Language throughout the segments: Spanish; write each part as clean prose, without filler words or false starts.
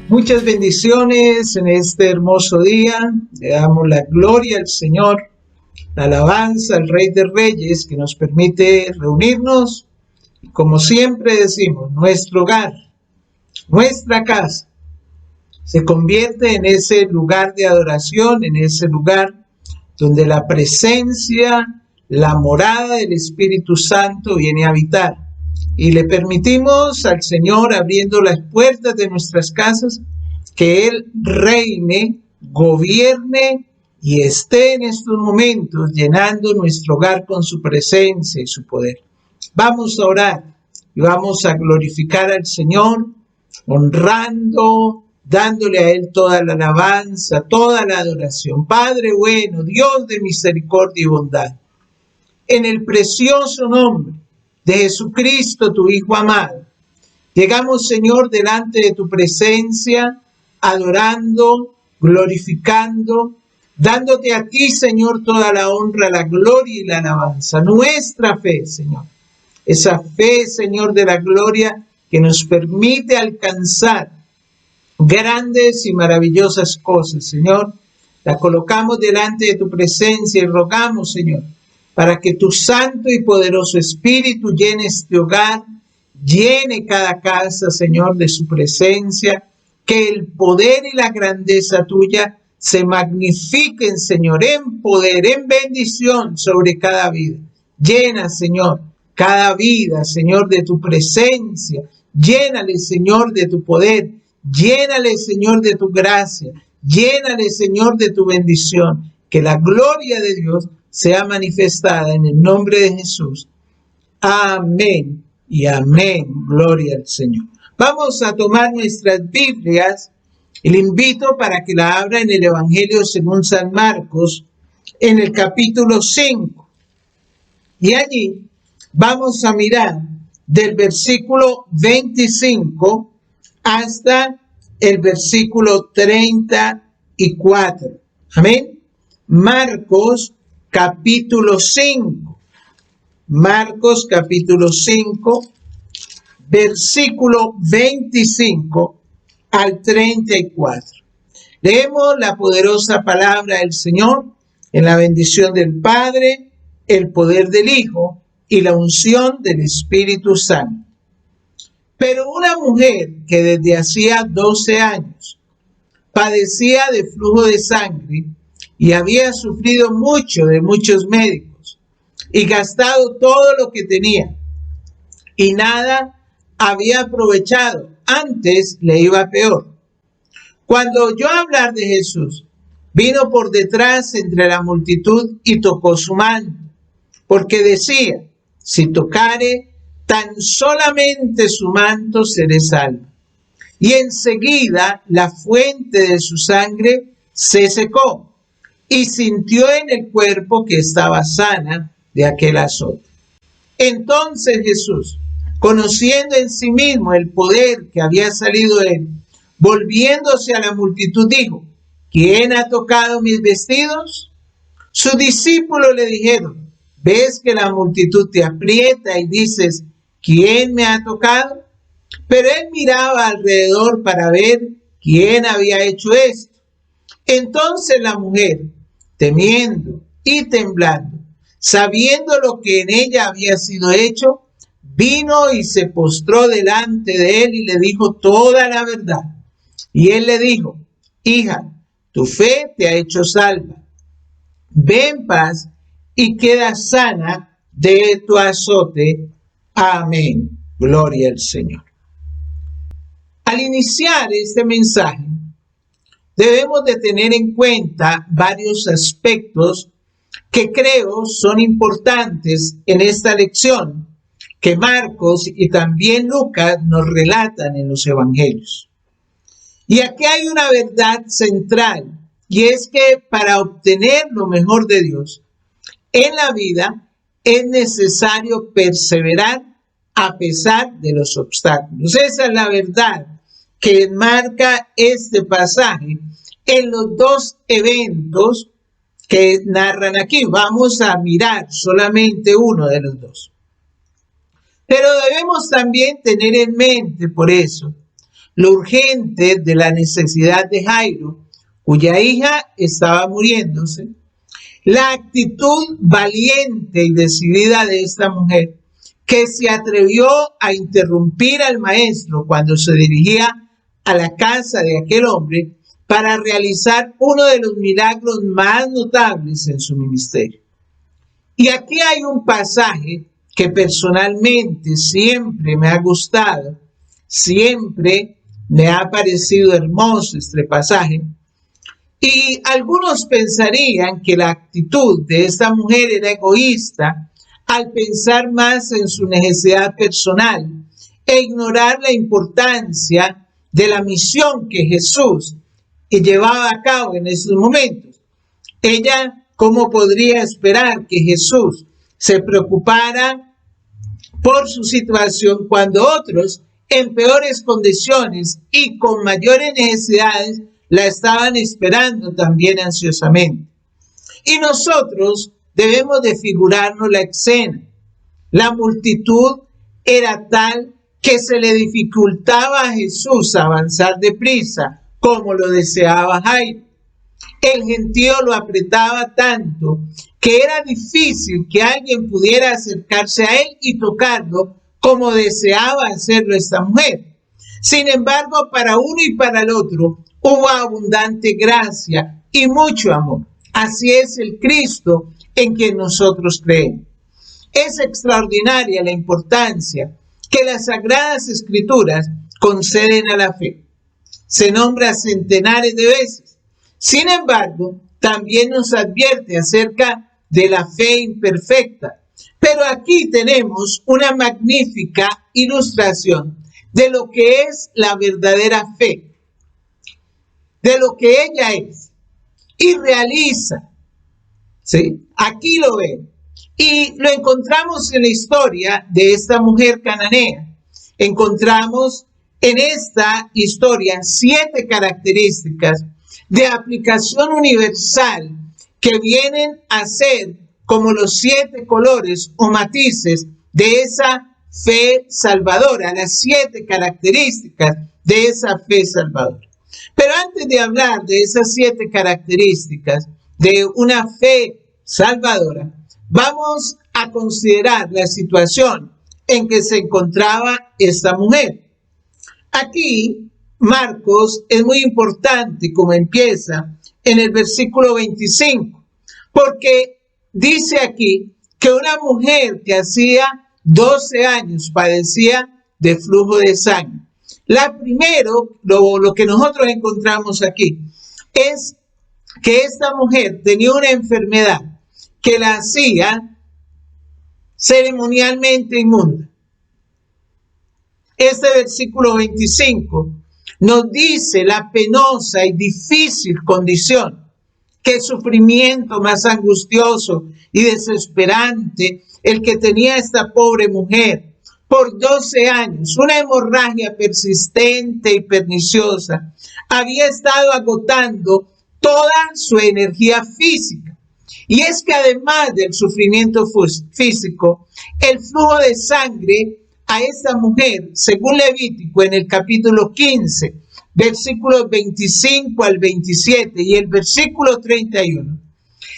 Muchas bendiciones en este hermoso día. Le damos la gloria al Señor, la alabanza al Rey de Reyes que nos permite reunirnos. Y como siempre decimos, nuestro hogar, nuestra casa, se convierte en ese lugar de adoración, en ese lugar donde la presencia, la morada del Espíritu Santo viene a habitar. Y le permitimos al Señor, abriendo las puertas de nuestras casas, que Él reine, gobierne y esté en estos momentos llenando nuestro hogar con su presencia y su poder. Vamos a orar y vamos a glorificar al Señor, honrando, dándole a Él toda la alabanza, toda la adoración. Padre bueno, Dios de misericordia y bondad, en el precioso nombre de Jesucristo, tu Hijo amado, llegamos, Señor, delante de tu presencia, adorando, glorificando, dándote a ti, Señor, toda la honra, la gloria y la alabanza. Nuestra fe, Señor, esa fe, Señor, de la gloria que nos permite alcanzar grandes y maravillosas cosas, Señor, la colocamos delante de tu presencia y rogamos, Señor, para que tu santo y poderoso Espíritu llene este hogar, llene cada casa, Señor, de su presencia, que el poder y la grandeza tuya se magnifiquen, Señor, en poder, en bendición sobre cada vida. Llena, Señor, cada vida, Señor, de tu presencia. Llénale, Señor, de tu poder. Llénale, Señor, de tu gracia. Llénale, Señor, de tu bendición. Que la gloria de Dios sea manifestada en el nombre de Jesús. Amén y amén. Gloria al Señor. Vamos a tomar nuestras Biblias y le invito para que la abra en el Evangelio según San Marcos, en el capítulo 5. Y allí vamos a mirar del versículo 25 hasta el versículo 34. Amén. Marcos capítulo 5. Marcos capítulo 5, versículo 25 al 34. Leemos la poderosa palabra del Señor en la bendición del Padre, el poder del Hijo y la unción del Espíritu Santo. Pero una mujer que desde hacía 12 años padecía de flujo de sangre y había sufrido mucho de muchos médicos y gastado todo lo que tenía y nada había aprovechado, antes le iba peor. Cuando oyó hablar de Jesús, vino por detrás entre la multitud y tocó su manto, porque decía: si tocare tan solamente su manto, seré salvo. Y enseguida la fuente de su sangre se secó, y sintió en el cuerpo que estaba sana de aquel azote. Entonces Jesús, conociendo en sí mismo el poder que había salido de él, volviéndose a la multitud, dijo: ¿quién ha tocado mis vestidos? Sus discípulos le dijeron: ¿ves que la multitud te aprieta y dices: ¿quién me ha tocado? Pero él miraba alrededor para ver quién había hecho esto. Entonces la mujer, temiendo y temblando, sabiendo lo que en ella había sido hecho, vino y se postró delante de él y le dijo toda la verdad. Y él le dijo: hija, tu fe te ha hecho salva. Ve en paz y queda sana de tu azote. Amén. Gloria al Señor. Al iniciar este mensaje, debemos de tener en cuenta varios aspectos que creo son importantes en esta lección que Marcos y también Lucas nos relatan en los evangelios. Y aquí hay una verdad central, y es que para obtener lo mejor de Dios en la vida es necesario perseverar a pesar de los obstáculos. Esa es la verdad que enmarca este pasaje en los dos eventos que narran aquí. Vamos a mirar solamente uno de los dos. Pero debemos también tener en mente, por eso, lo urgente de la necesidad de Jairo, cuya hija estaba muriéndose, la actitud valiente y decidida de esta mujer, que se atrevió a interrumpir al maestro cuando se dirigía a la casa de aquel hombre para realizar uno de los milagros más notables en su ministerio. Y aquí hay un pasaje que personalmente siempre me ha gustado, siempre me ha parecido hermoso este pasaje. Y algunos pensarían que la actitud de esta mujer era egoísta al pensar más en su necesidad personal e ignorar la importancia de la misión que Jesús llevaba a cabo en esos momentos. Ella, ¿cómo podría esperar que Jesús se preocupara por su situación cuando otros en peores condiciones y con mayores necesidades la estaban esperando también ansiosamente? Y nosotros debemos de figurarnos la escena. La multitud era tal que se le dificultaba a Jesús avanzar deprisa como lo deseaba Jairo. El gentío lo apretaba tanto que era difícil que alguien pudiera acercarse a él y tocarlo como deseaba hacerlo esta mujer. Sin embargo, para uno y para el otro hubo abundante gracia y mucho amor. Así es el Cristo en quien nosotros creemos. Es extraordinaria la importancia que las Sagradas Escrituras conceden a la fe. Se nombra centenares de veces. Sin embargo, también nos advierte acerca de la fe imperfecta. Pero aquí tenemos una magnífica ilustración de lo que es la verdadera fe, de lo que ella es y realiza. ¿Sí? Aquí lo ven. Y lo encontramos en la historia de esta mujer cananea. Encontramos en esta historia 7 características de aplicación universal que vienen a ser como los 7 colores o matices de esa fe salvadora, las 7 características de esa fe salvadora. Pero antes de hablar de esas 7 características de una fe salvadora, vamos a considerar la situación en que se encontraba esta mujer. Aquí, Marcos es muy importante como empieza en el versículo 25, porque dice aquí que una mujer que hacía 12 años padecía de flujo de sangre. Lo que nosotros encontramos aquí es que esta mujer tenía una enfermedad que la hacía ceremonialmente inmunda. Este versículo 25 nos dice la penosa y difícil condición, qué sufrimiento más angustioso y desesperante el que tenía esta pobre mujer. Por 12 años, una hemorragia persistente y perniciosa había estado agotando toda su energía física. Y es que además del sufrimiento físico, el flujo de sangre a esta mujer, según Levítico en el capítulo 15, versículos 25 al 27 y el versículo 31,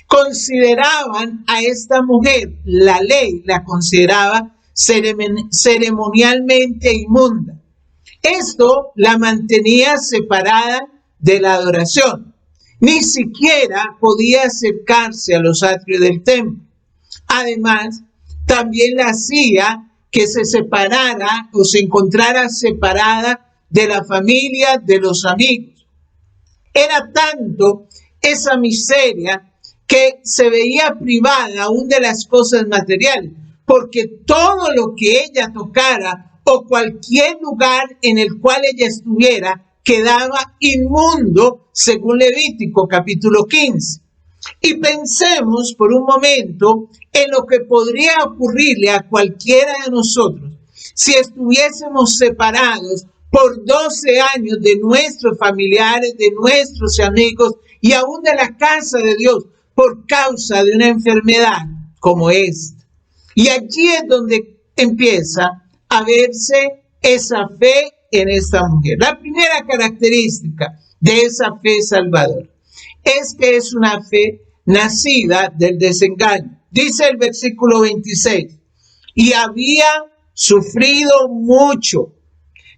consideraban a esta mujer, la ley la consideraba ceremonialmente inmunda. Esto la mantenía separada de la adoración. Ni siquiera podía acercarse a los atrios del templo. Además, también la hacía que se separara o se encontrara separada de la familia, de los amigos. Era tanto esa miseria que se veía privada aún de las cosas materiales, porque todo lo que ella tocara o cualquier lugar en el cual ella estuviera quedaba inmundo, según Levítico capítulo 15. Y pensemos por un momento en lo que podría ocurrirle a cualquiera de nosotros si estuviésemos separados por 12 años de nuestros familiares, de nuestros amigos y aún de la casa de Dios por causa de una enfermedad como esta. Y allí es donde empieza a verse esa fe en esta mujer. La primera característica de esa fe salvadora es que es una fe nacida del desengaño. Dice el versículo 26, y había sufrido mucho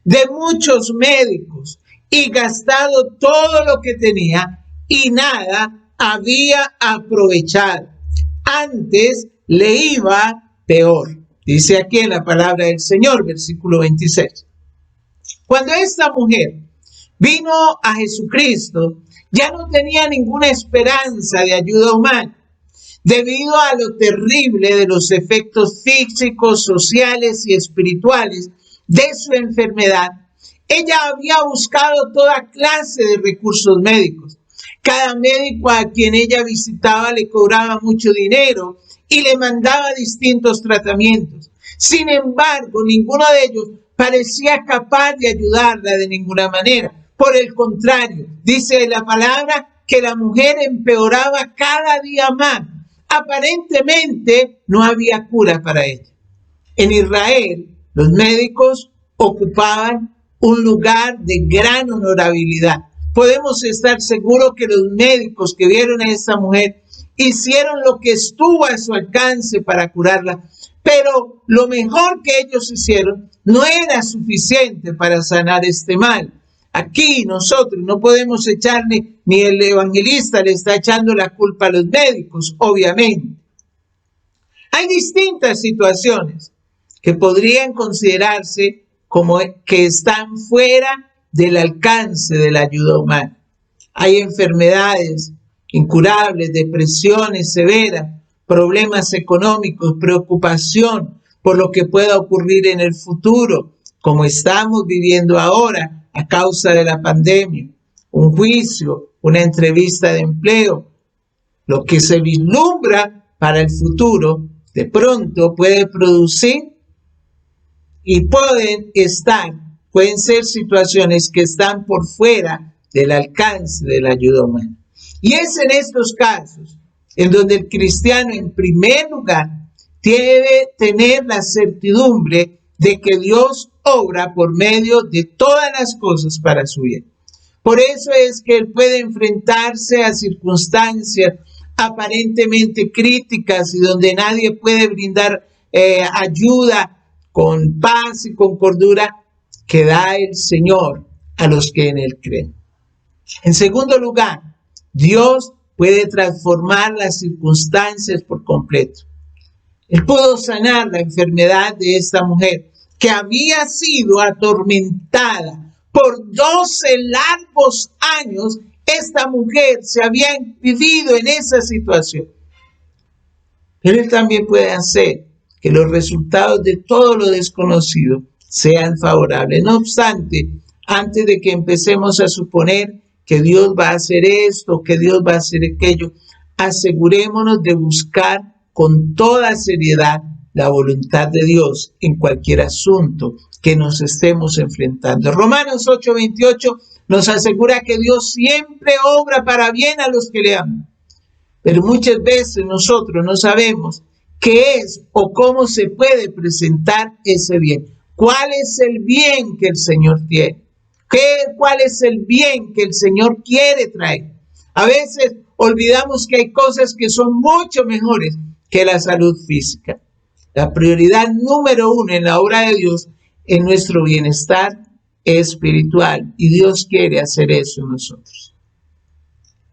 de muchos médicos y gastado todo lo que tenía y nada había aprovechado. Antes le iba peor. Dice aquí en la palabra del Señor, versículo 26. Cuando esta mujer vino a Jesucristo, ya no tenía ninguna esperanza de ayuda humana, debido a lo terrible de los efectos físicos, sociales y espirituales de su enfermedad. Ella había buscado toda clase de recursos médicos. Cada médico a quien ella visitaba le cobraba mucho dinero y le mandaba distintos tratamientos. Sin embargo, ninguno de ellos parecía capaz de ayudarla de ninguna manera. Por el contrario, dice la palabra que la mujer empeoraba cada día más. Aparentemente no había cura para ella. En Israel, los médicos ocupaban un lugar de gran honorabilidad. Podemos estar seguros que los médicos que vieron a esta mujer hicieron lo que estuvo a su alcance para curarla, pero lo mejor que ellos hicieron no era suficiente para sanar este mal. Aquí nosotros no podemos echarle, ni el evangelista le está echando la culpa a los médicos, obviamente. Hay distintas situaciones que podrían considerarse como que están fuera del alcance de la ayuda humana. Hay enfermedades incurables, depresiones severas, problemas económicos, preocupación por lo que pueda ocurrir en el futuro, como estamos viviendo ahora a causa de la pandemia, un juicio, una entrevista de empleo, lo que se vislumbra para el futuro, de pronto puede producir y pueden ser situaciones que están por fuera del alcance de la ayuda humana. Y es en estos casos en donde el cristiano, en primer lugar, debe tener la certidumbre de que Dios obra por medio de todas las cosas para su bien. Por eso es que él puede enfrentarse a circunstancias aparentemente críticas y donde nadie puede brindar ayuda con paz y con cordura que da el Señor a los que en Él creen. En segundo lugar, Dios puede transformar las circunstancias por completo. Él pudo sanar la enfermedad de esta mujer que había sido atormentada por 12 largos años. Esta mujer se había vivido en esa situación. Pero Él también puede hacer que los resultados de todo lo desconocido sean favorables. No obstante, antes de que empecemos a suponer que Dios va a hacer esto, que Dios va a hacer aquello, asegurémonos de buscar con toda seriedad la voluntad de Dios en cualquier asunto que nos estemos enfrentando. Romanos 8:28 nos asegura que Dios siempre obra para bien a los que le aman. Pero muchas veces nosotros no sabemos qué es o cómo se puede presentar ese bien. ¿Cuál es el bien que el Señor tiene? ¿Cuál es el bien que el Señor quiere traer? A veces olvidamos que hay cosas que son mucho mejores que la salud física. La prioridad número 1 en la obra de Dios es nuestro bienestar espiritual y Dios quiere hacer eso en nosotros.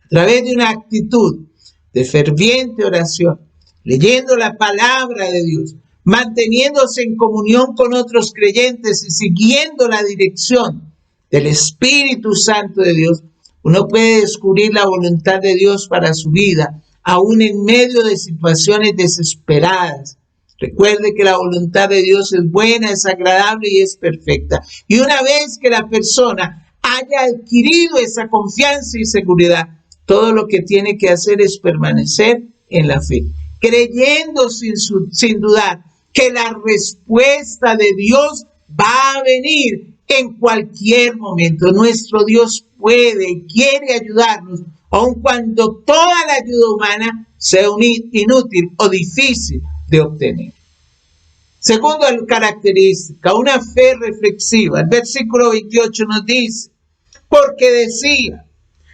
A través de una actitud de ferviente oración, leyendo la palabra de Dios, manteniéndose en comunión con otros creyentes y siguiendo la dirección del Espíritu Santo de Dios, uno puede descubrir la voluntad de Dios para su vida, aún en medio de situaciones desesperadas. Recuerde que la voluntad de Dios es buena, es agradable y es perfecta. Y una vez que la persona haya adquirido esa confianza y seguridad, todo lo que tiene que hacer es permanecer en la fe, creyendo sin dudar que la respuesta de Dios va a venir en cualquier momento. Nuestro Dios puede y quiere ayudarnos, aun cuando toda la ayuda humana sea inútil o difícil de obtener. Segunda característica, una fe reflexiva. El versículo 28 nos dice, porque decía,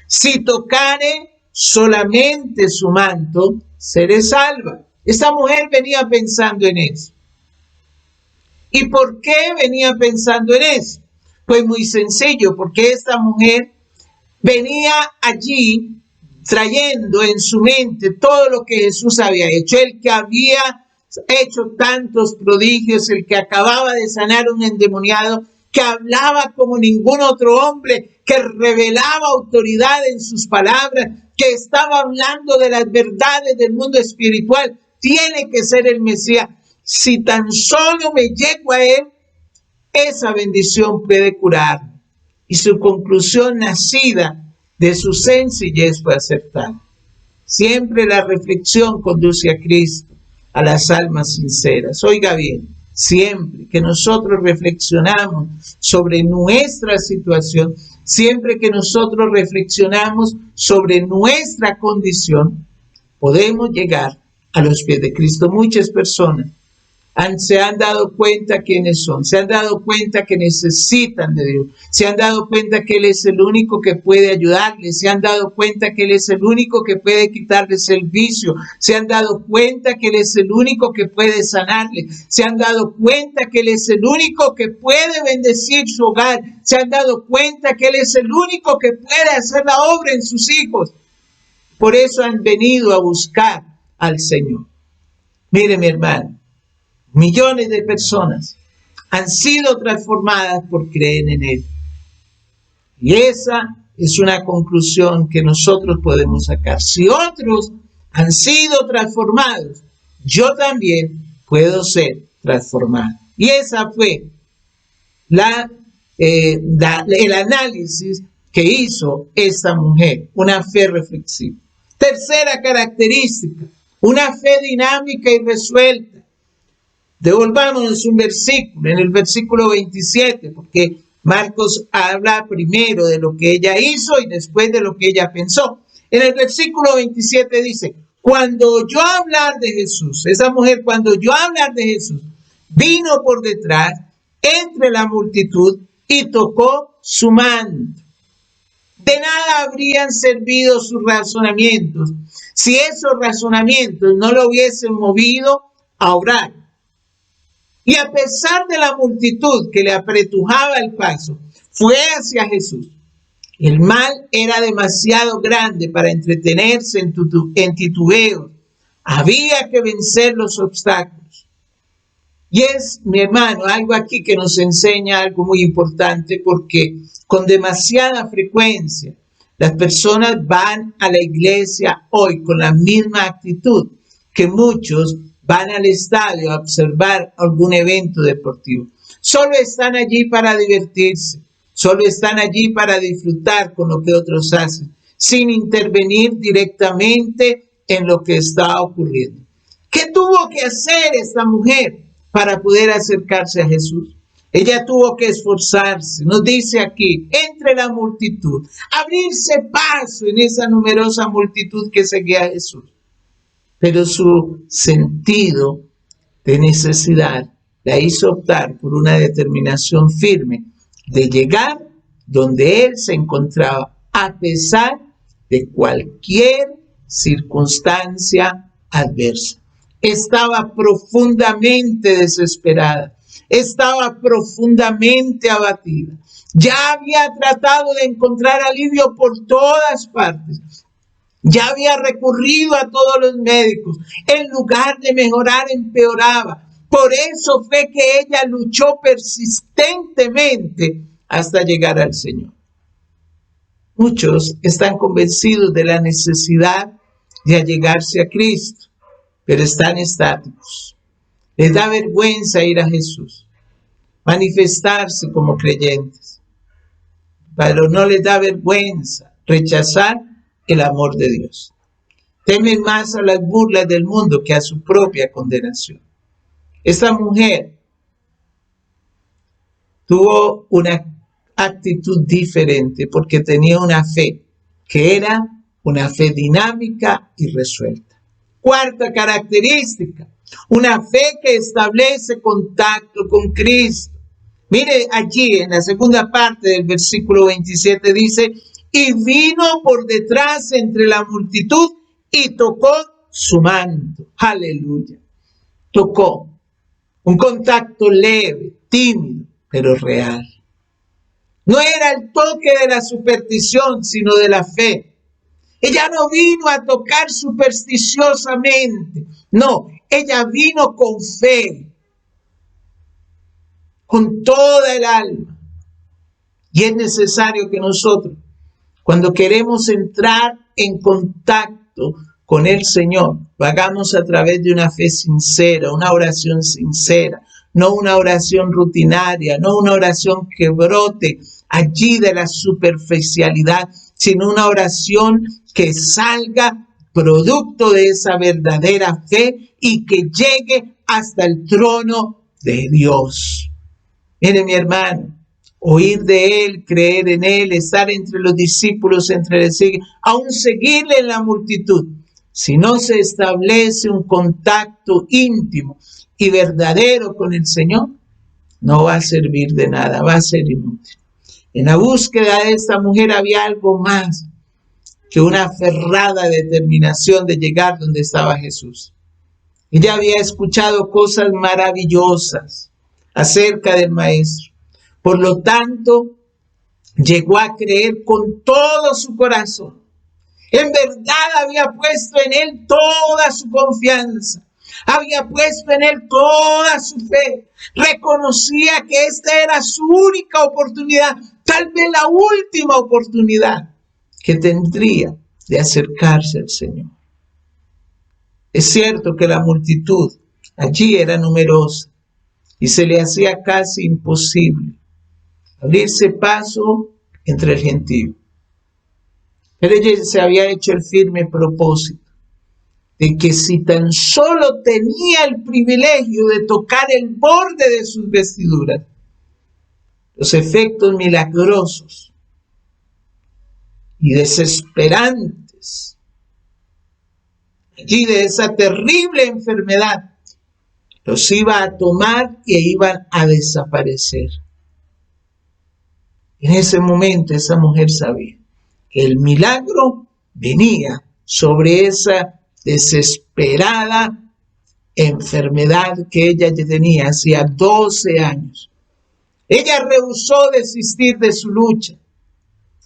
si tocare solamente su manto, seré salva. Esta mujer venía pensando en eso. ¿Y por qué venía pensando en eso? Pues muy sencillo, porque esta mujer venía allí trayendo en su mente todo lo que Jesús había hecho, el que había hecho tantos prodigios, el que acababa de sanar un endemoniado, que hablaba como ningún otro hombre, que revelaba autoridad en sus palabras, que estaba hablando de las verdades del mundo espiritual. Tiene que ser el Mesías. Si tan solo me llego a él, esa bendición puede curar. Y su conclusión, nacida de su sencillez, fue acertada. Siempre la reflexión conduce a Cristo, a las almas sinceras. Oiga bien, siempre que nosotros reflexionamos sobre nuestra situación, siempre que nosotros reflexionamos sobre nuestra condición, podemos llegar a los pies de Cristo. Muchas personas se han dado cuenta quiénes son, se han dado cuenta que necesitan de Dios, se han dado cuenta que Él es el único que puede ayudarles, se han dado cuenta que Él es el único que puede quitarles el vicio, se han dado cuenta que Él es el único que puede sanarles, se han dado cuenta que Él es el único que puede bendecir su hogar, se han dado cuenta que Él es el único que puede hacer la obra en sus hijos. Por eso han venido a buscar al Señor. Mire, mi hermano, millones de personas han sido transformadas por creer en Él. Y esa es una conclusión que nosotros podemos sacar. Si otros han sido transformados, yo también puedo ser transformado. Y esa fue el análisis que hizo esta mujer, una fe reflexiva. Tercera característica, una fe dinámica y resuelta. Devolvámonos un versículo, en el versículo 27, porque Marcos habla primero de lo que ella hizo y después de lo que ella pensó. En el versículo 27 dice, cuando oyó hablar de Jesús, esa mujer cuando oyó hablar de Jesús, vino por detrás entre la multitud y tocó su manto. De nada habrían servido sus razonamientos si esos razonamientos no lo hubiesen movido a orar. Y a pesar de la multitud que le apretujaba el paso, fue hacia Jesús. El mal era demasiado grande para entretenerse en titubeos. Había que vencer los obstáculos. Y es, mi hermano, algo aquí que nos enseña algo muy importante, porque con demasiada frecuencia las personas van a la iglesia hoy con la misma actitud que muchos van al estadio a observar algún evento deportivo. Solo están allí para divertirse, solo están allí para disfrutar con lo que otros hacen, sin intervenir directamente en lo que está ocurriendo. ¿Qué tuvo que hacer esta mujer para poder acercarse a Jesús? Ella tuvo que esforzarse, nos dice aquí, entre la multitud, abrirse paso en esa numerosa multitud que seguía a Jesús. Pero su sentido de necesidad la hizo optar por una determinación firme de llegar donde él se encontraba, a pesar de cualquier circunstancia adversa. Estaba profundamente desesperada, estaba profundamente abatida. Ya había tratado de encontrar alivio por todas partes. Ya había recurrido a todos los médicos. En lugar de mejorar, empeoraba. Por eso fue que ella luchó persistentemente hasta llegar al Señor. Muchos están convencidos de la necesidad de allegarse a Cristo, pero están estáticos. Les da vergüenza ir a Jesús, manifestarse como creyentes, pero no les da vergüenza rechazar el amor de Dios. Temen más a las burlas del mundo que a su propia condenación. Esta mujer tuvo una actitud diferente porque tenía una fe que era una fe dinámica y resuelta. Cuarta característica, Una fe que establece contacto con Cristo. Mire allí en la segunda parte del versículo 27 dice, y vino por detrás entre la multitud y tocó su manto. Aleluya. Tocó. Un contacto leve, tímido, pero real. No era el toque de la superstición, sino de la fe. Ella no vino a tocar supersticiosamente. No, ella vino con fe, con toda el alma. Y es necesario que nosotros, cuando queremos entrar en contacto con el Señor, lo hagamos a través de una fe sincera, una oración sincera, no una oración rutinaria, no una oración que brote allí de la superficialidad, sino una oración que salga producto de esa verdadera fe y que llegue hasta el trono de Dios. Mire, mi hermano, oír de Él, creer en Él, estar entre los discípulos, aún seguirle en la multitud. Si no se establece un contacto íntimo y verdadero con el Señor, no va a servir de nada, va a ser inútil. En la búsqueda de esta mujer había algo más que una aferrada determinación de llegar donde estaba Jesús. Ella había escuchado cosas maravillosas acerca del Maestro. Por lo tanto, llegó a creer con todo su corazón. En verdad había puesto en Él toda su confianza. Había puesto en Él toda su fe. Reconocía que esta era su única oportunidad, tal vez la última oportunidad que tendría de acercarse al Señor. Es cierto que la multitud allí era numerosa y se le hacía casi imposible abrirse paso entre el gentío. Pero ella se había hecho el firme propósito de que si tan solo tenía el privilegio de tocar el borde de sus vestiduras, los efectos milagrosos y desesperantes allí de esa terrible enfermedad los iba a tomar e iban a desaparecer. En ese momento esa mujer sabía que el milagro venía sobre esa desesperada enfermedad que ella tenía hacía 12 años. Ella rehusó desistir de su lucha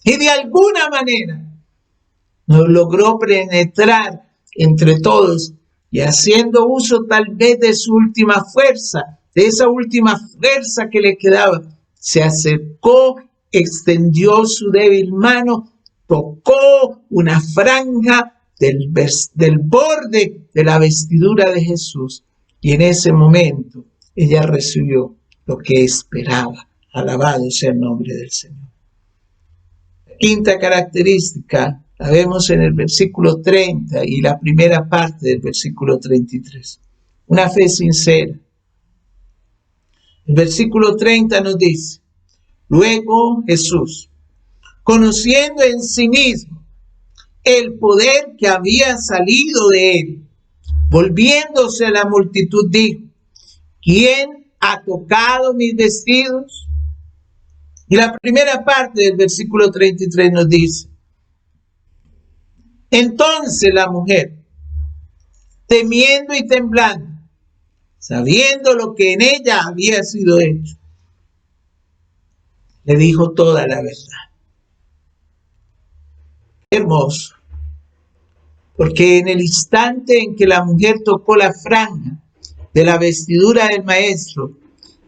y de alguna manera no logró penetrar entre todos y haciendo uso tal vez de su última fuerza, de esa última fuerza que le quedaba, se acercó, extendió su débil mano, tocó una franja del borde de la vestidura de Jesús y en ese momento ella recibió lo que esperaba. Alabado sea el nombre del Señor. La quinta característica la vemos en el versículo 30 y la primera parte del versículo 33. Una fe sincera. El versículo 30 nos dice, luego Jesús, conociendo en sí mismo el poder que había salido de él, volviéndose a la multitud dijo, ¿quién ha tocado mis vestidos? Y la primera parte del versículo 33 nos dice, entonces la mujer, temiendo y temblando, sabiendo lo que en ella había sido hecho, le dijo toda la verdad. Hermoso, porque en el instante en que la mujer tocó la franja de la vestidura del Maestro,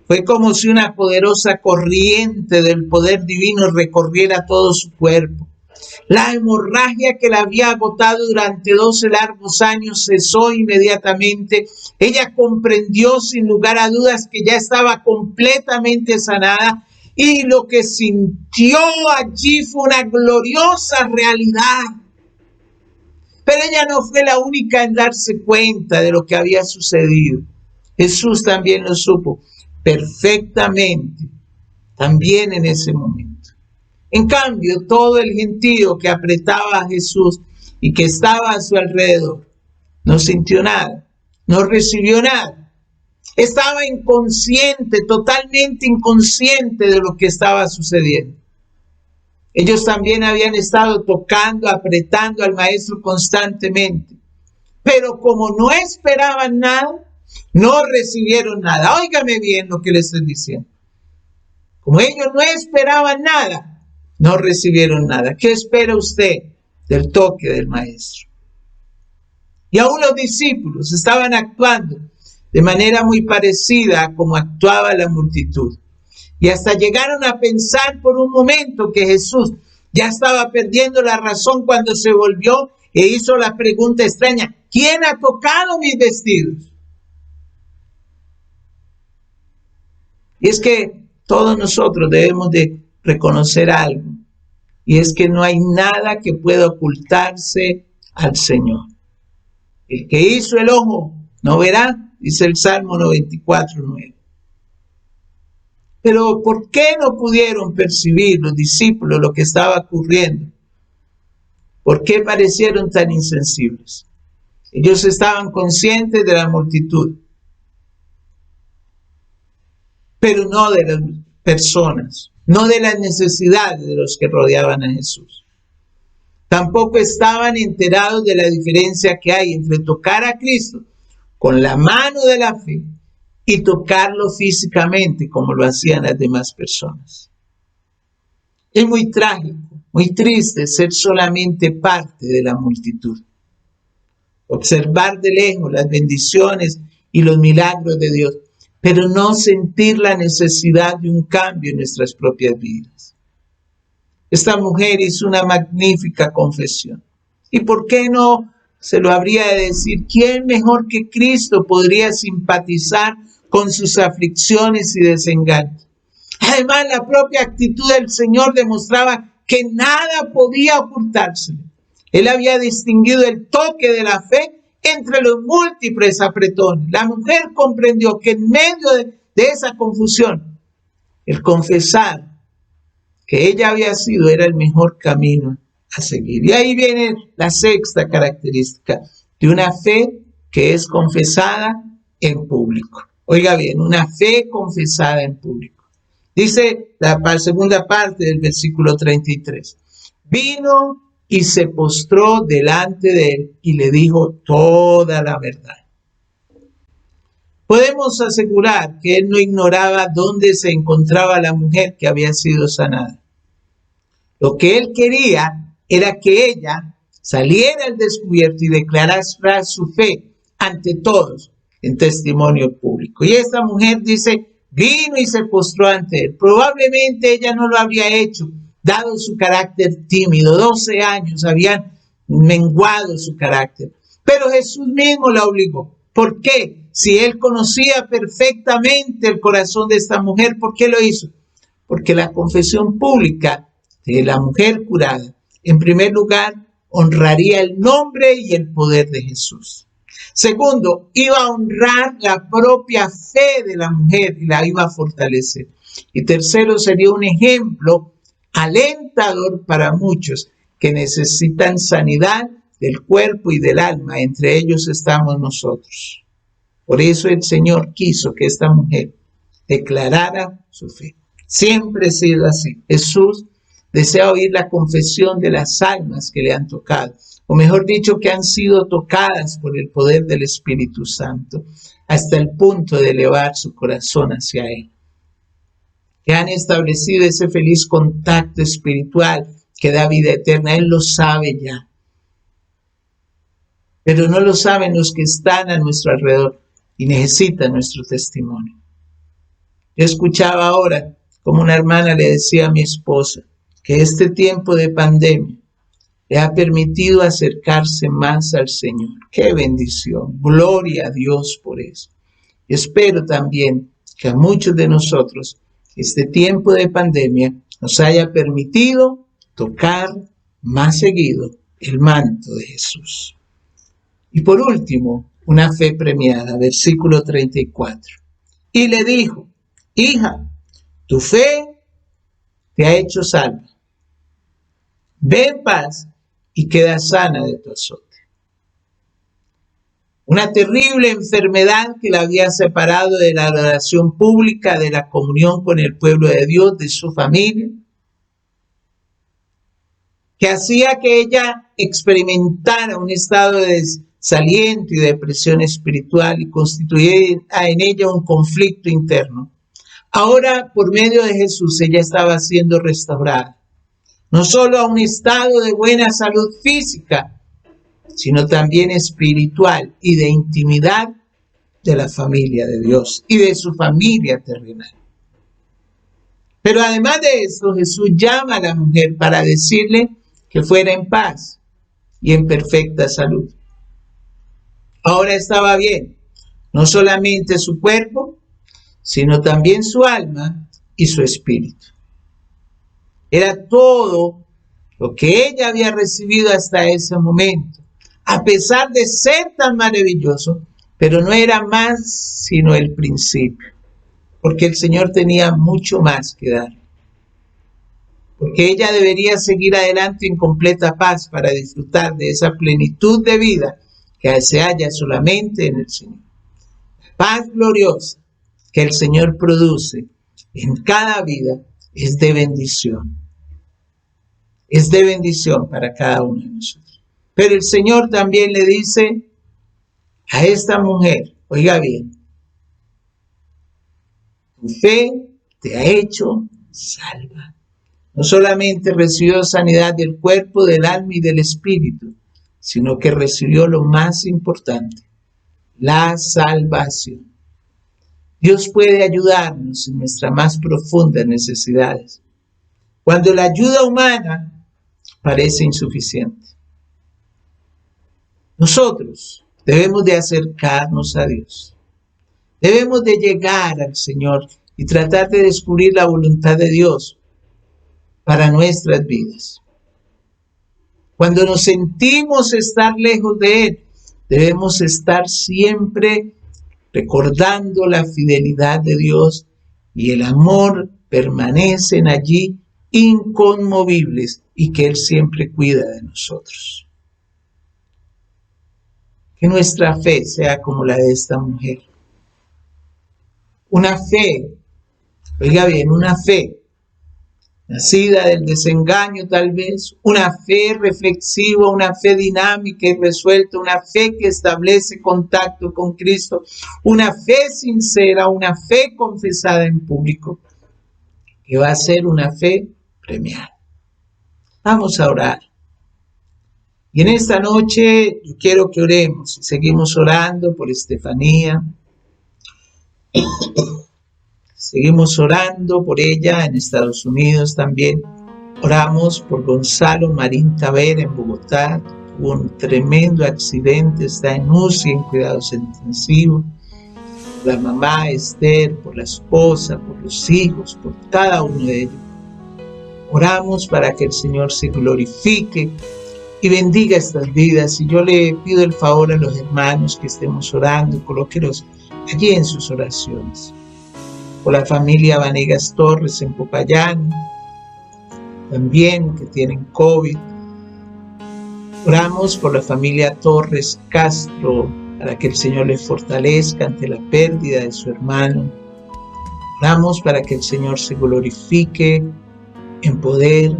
fue como si una poderosa corriente del poder divino recorriera todo su cuerpo. La hemorragia que la había agotado durante 12 largos años cesó inmediatamente. Ella comprendió sin lugar a dudas que ya estaba completamente sanada y lo que sintió allí fue una gloriosa realidad. Pero ella no fue la única en darse cuenta de lo que había sucedido. Jesús también lo supo perfectamente, también en ese momento. En cambio, todo el gentío que apretaba a Jesús y que estaba a su alrededor no sintió nada. no recibió nada. Estaba inconsciente, totalmente inconsciente de lo que estaba sucediendo. Ellos también habían estado tocando, apretando al maestro constantemente. Pero como no esperaban nada, no recibieron nada. Óigame bien lo que les estoy diciendo. Como ellos no esperaban nada, no recibieron nada. ¿Qué espera usted del toque del maestro? Y aún los discípulos estaban actuando de manera muy parecida a como actuaba la multitud. Y hasta llegaron a pensar por un momento que Jesús ya estaba perdiendo la razón cuando se volvió e hizo la pregunta extraña: ¿quién ha tocado mis vestidos? Y es que todos nosotros debemos de reconocer algo, y es que no hay nada que pueda ocultarse al Señor. El que hizo el ojo no verá, dice el Salmo 94:9. Pero ¿por qué no pudieron percibir los discípulos lo que estaba ocurriendo? ¿Por qué parecieron tan insensibles? Ellos estaban conscientes de la multitud, pero no de las personas, no de las necesidades de los que rodeaban a Jesús. Tampoco estaban enterados de la diferencia que hay entre tocar a Cristo con la mano de la fe y tocarlo físicamente como lo hacían las demás personas. Es muy trágico, muy triste ser solamente parte de la multitud. Observar de lejos las bendiciones y los milagros de Dios, pero no sentir la necesidad de un cambio en nuestras propias vidas. Esta mujer hizo una magnífica confesión. ¿Y por qué no se lo habría de decir? ¿Quién mejor que Cristo podría simpatizar con sus aflicciones y desengaños? Además, la propia actitud del Señor demostraba que nada podía ocultársele. Él había distinguido el toque de la fe entre los múltiples apretones. La mujer comprendió que en medio de esa confusión, el confesar que ella había sido era el mejor camino a seguir. Y ahí viene la sexta característica de una fe que es confesada en público. Oiga bien, una fe confesada en público. Dice la segunda parte del versículo 33. Vino y se postró delante de él y le dijo toda la verdad. Podemos asegurar que él no ignoraba dónde se encontraba la mujer que había sido sanada. Lo que él quería era que ella saliera al descubierto y declarara su fe ante todos en testimonio público. Y esta mujer dice, vino y se postró ante él. Probablemente ella no lo habría hecho, dado su carácter tímido. 12 años habían menguado su carácter. Pero Jesús mismo la obligó. ¿Por qué? Si él conocía perfectamente el corazón de esta mujer, ¿por qué lo hizo? Porque la confesión pública de la mujer curada, en primer lugar, honraría el nombre y el poder de Jesús. Segundo, iba a honrar la propia fe de la mujer y la iba a fortalecer. Y tercero, sería un ejemplo alentador para muchos que necesitan sanidad del cuerpo y del alma. Entre ellos estamos nosotros. Por eso el Señor quiso que esta mujer declarara su fe. Siempre ha sido así. Jesús desea oír la confesión de las almas que le han tocado, o mejor dicho, que han sido tocadas por el poder del Espíritu Santo, hasta el punto de elevar su corazón hacia Él. Que han establecido ese feliz contacto espiritual que da vida eterna. Él lo sabe ya. Pero no lo saben los que están a nuestro alrededor y necesitan nuestro testimonio. Yo escuchaba ahora como una hermana le decía a mi esposa que este tiempo de pandemia le ha permitido acercarse más al Señor. ¡Qué bendición! Gloria a Dios por eso. Y espero también que a muchos de nosotros este tiempo de pandemia nos haya permitido tocar más seguido el manto de Jesús. Y por último, una fe premiada, versículo 34. Y le dijo, hija, tu fe te ha hecho salva. Ve en paz y queda sana de tu azote. Una terrible enfermedad que la había separado de la adoración pública, de la comunión con el pueblo de Dios, de su familia, que hacía que ella experimentara un estado de desaliento y depresión espiritual y constituía en ella un conflicto interno. Ahora, por medio de Jesús, ella estaba siendo restaurada, no solo a un estado de buena salud física, sino también espiritual y de intimidad de la familia de Dios y de su familia terrenal. Pero además de eso, Jesús llama a la mujer para decirle que fuera en paz y en perfecta salud. Ahora estaba bien, no solamente su cuerpo, sino también su alma y su espíritu. Era todo lo que ella había recibido hasta ese momento, a pesar de ser tan maravilloso, pero no era más sino el principio, porque el Señor tenía mucho más que dar. Porque ella debería seguir adelante en completa paz para disfrutar de esa plenitud de vida que se halla solamente en el Señor. La paz gloriosa que el Señor produce en cada vida es de bendición. Es de bendición para cada uno de nosotros. Pero el Señor también le dice a esta mujer, oiga bien, tu fe te ha hecho salva. No solamente recibió sanidad del cuerpo, del alma y del espíritu, sino que recibió lo más importante, la salvación. Dios puede ayudarnos en nuestras más profundas necesidades, cuando la ayuda humana parece insuficiente. Nosotros debemos de acercarnos a Dios. Debemos de llegar al Señor y tratar de descubrir la voluntad de Dios para nuestras vidas. Cuando nos sentimos estar lejos de Él, debemos estar siempre recordando la fidelidad de Dios y el amor permanecen allí inconmovibles y que Él siempre cuida de nosotros. Que nuestra fe sea como la de esta mujer. Una fe, oiga bien, una fe nacida del desengaño tal vez, una fe reflexiva, una fe dinámica y resuelta, una fe que establece contacto con Cristo, una fe sincera, una fe confesada en público, que va a ser una fe premiada. Vamos a orar. Y en esta noche yo quiero que oremos y seguimos orando por Estefanía. Seguimos orando por ella en Estados Unidos también. Oramos por Gonzalo Marín Tavera en Bogotá. Tuvo un tremendo accidente, está en UCI, en cuidados intensivos. Por la mamá Esther, por la esposa, por los hijos, por cada uno de ellos. Oramos para que el Señor se glorifique y bendiga estas vidas. Y yo le pido el favor a los hermanos que estemos orando, colóquelos allí en sus oraciones. Por la familia Vanegas Torres en Popayán, también que tienen COVID. Oramos por la familia Torres Castro, para que el Señor les fortalezca ante la pérdida de su hermano. Oramos para que el Señor se glorifique en poder,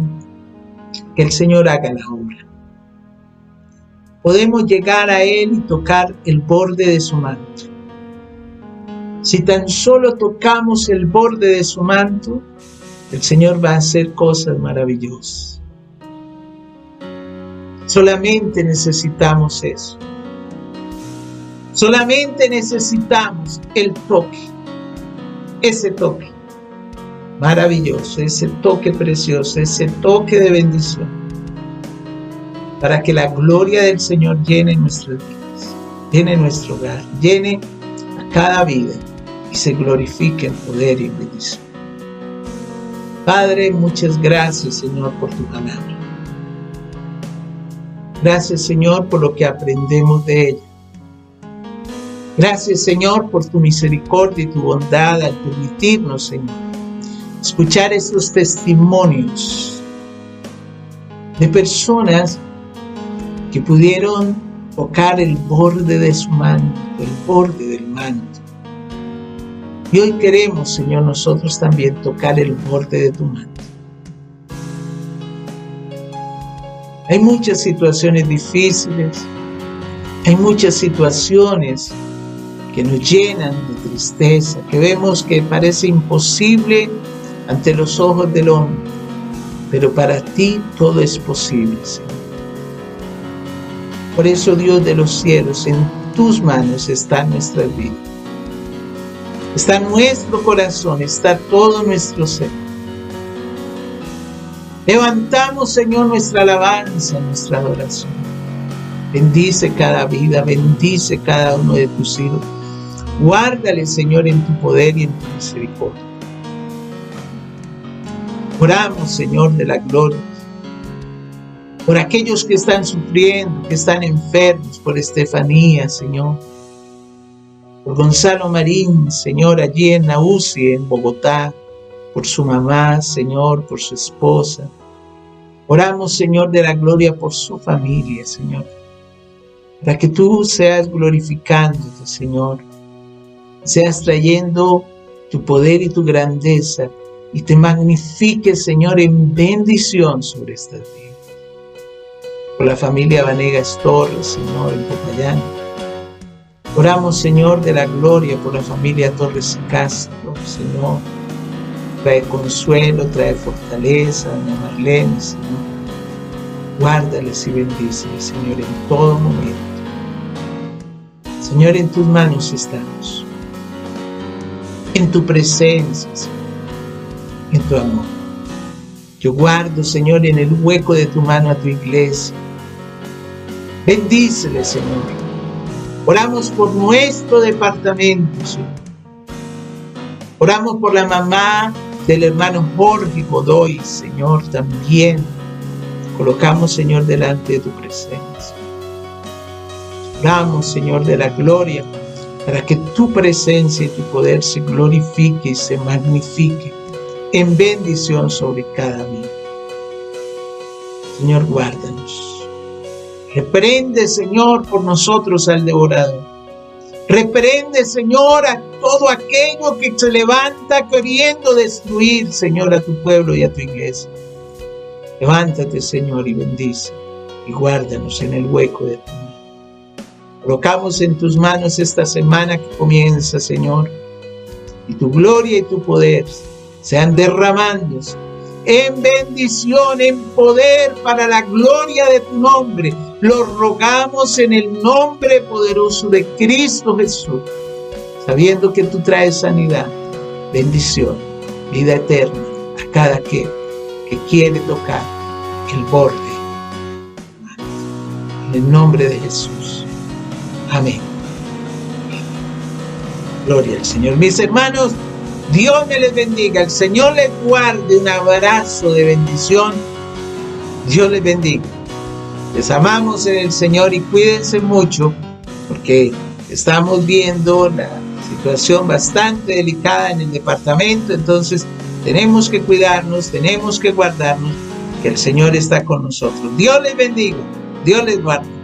que el Señor haga la obra. Podemos llegar a Él y tocar el borde de su manto. Si tan solo tocamos el borde de su manto, el Señor va a hacer cosas maravillosas. Solamente necesitamos eso. Solamente necesitamos el toque. Ese toque maravilloso, ese toque precioso, ese toque de bendición, para que la gloria del Señor llene nuestras vidas, llene nuestro hogar, llene a cada vida y se glorifique en poder y en bendición. Padre, muchas gracias, Señor, por tu palabra. Gracias, Señor, por lo que aprendemos de ella. Gracias, Señor, por tu misericordia y tu bondad al permitirnos, Señor, escuchar estos testimonios de personas que pudieron tocar el borde de su manto, el borde del manto. Y hoy queremos, Señor, nosotros también tocar el borde de tu manto. Hay muchas situaciones difíciles, hay muchas situaciones que nos llenan de tristeza, que vemos que parece imposible ante los ojos del hombre, pero para ti todo es posible, Señor. Por eso, Dios de los cielos, en tus manos está nuestra vida. Está nuestro corazón, está todo nuestro ser. Levantamos, Señor, nuestra alabanza, nuestra adoración. Bendice cada vida, bendice cada uno de tus hijos. Guárdale, Señor, en tu poder y en tu misericordia. Oramos, Señor, de la gloria, por aquellos que están sufriendo, que están enfermos, por Estefanía, Señor, por Gonzalo Marín, Señor, allí en la UCI, en Bogotá, por su mamá, Señor, por su esposa. Oramos, Señor, de la gloria por su familia, Señor, para que tú seas glorificándote, Señor, seas trayendo tu poder y tu grandeza y te magnifiques, Señor, en bendición sobre estas vidas. Por la familia Vanegas Torres, Señor, en Popayán. Oramos, Señor, de la gloria por la familia Torres Castro, Señor. Trae consuelo, trae fortaleza, doña Marlene, Señor. Guárdales y bendíceles, Señor, en todo momento. Señor, en tus manos estamos. En tu presencia, Señor. En tu amor. Yo guardo, Señor, en el hueco de tu mano a tu iglesia. Bendícele, Señor. Oramos por nuestro departamento, Señor. Oramos por la mamá del hermano Jorge Godoy, Señor, también. Colocamos, Señor, delante de tu presencia. Oramos, Señor, de la gloria, para que tu presencia y tu poder se glorifique y se magnifique en bendición sobre cada vida. Señor, guárdanos. Reprende, Señor, por nosotros al devorador. Reprende, Señor, a todo aquello que se levanta queriendo destruir, Señor, a tu pueblo y a tu iglesia. Levántate, Señor, y bendice y guárdanos en el hueco de tu mano. Colocamos en tus manos esta semana que comienza, Señor, y tu gloria y tu poder sean derramándose en bendición, en poder para la gloria de tu nombre. Lo rogamos en el nombre poderoso de Cristo Jesús, sabiendo que tú traes sanidad, bendición, vida eterna a cada aquel que quiere tocar el borde. En el nombre de Jesús. Amén. Gloria al Señor. Mis hermanos, Dios me les bendiga. El Señor les guarde. Un abrazo de bendición. Dios les bendiga. Les amamos en el Señor y cuídense mucho porque estamos viendo la situación bastante delicada en el departamento. Entonces tenemos que cuidarnos, tenemos que guardarnos, que el Señor está con nosotros. Dios les bendiga. Dios les guarde.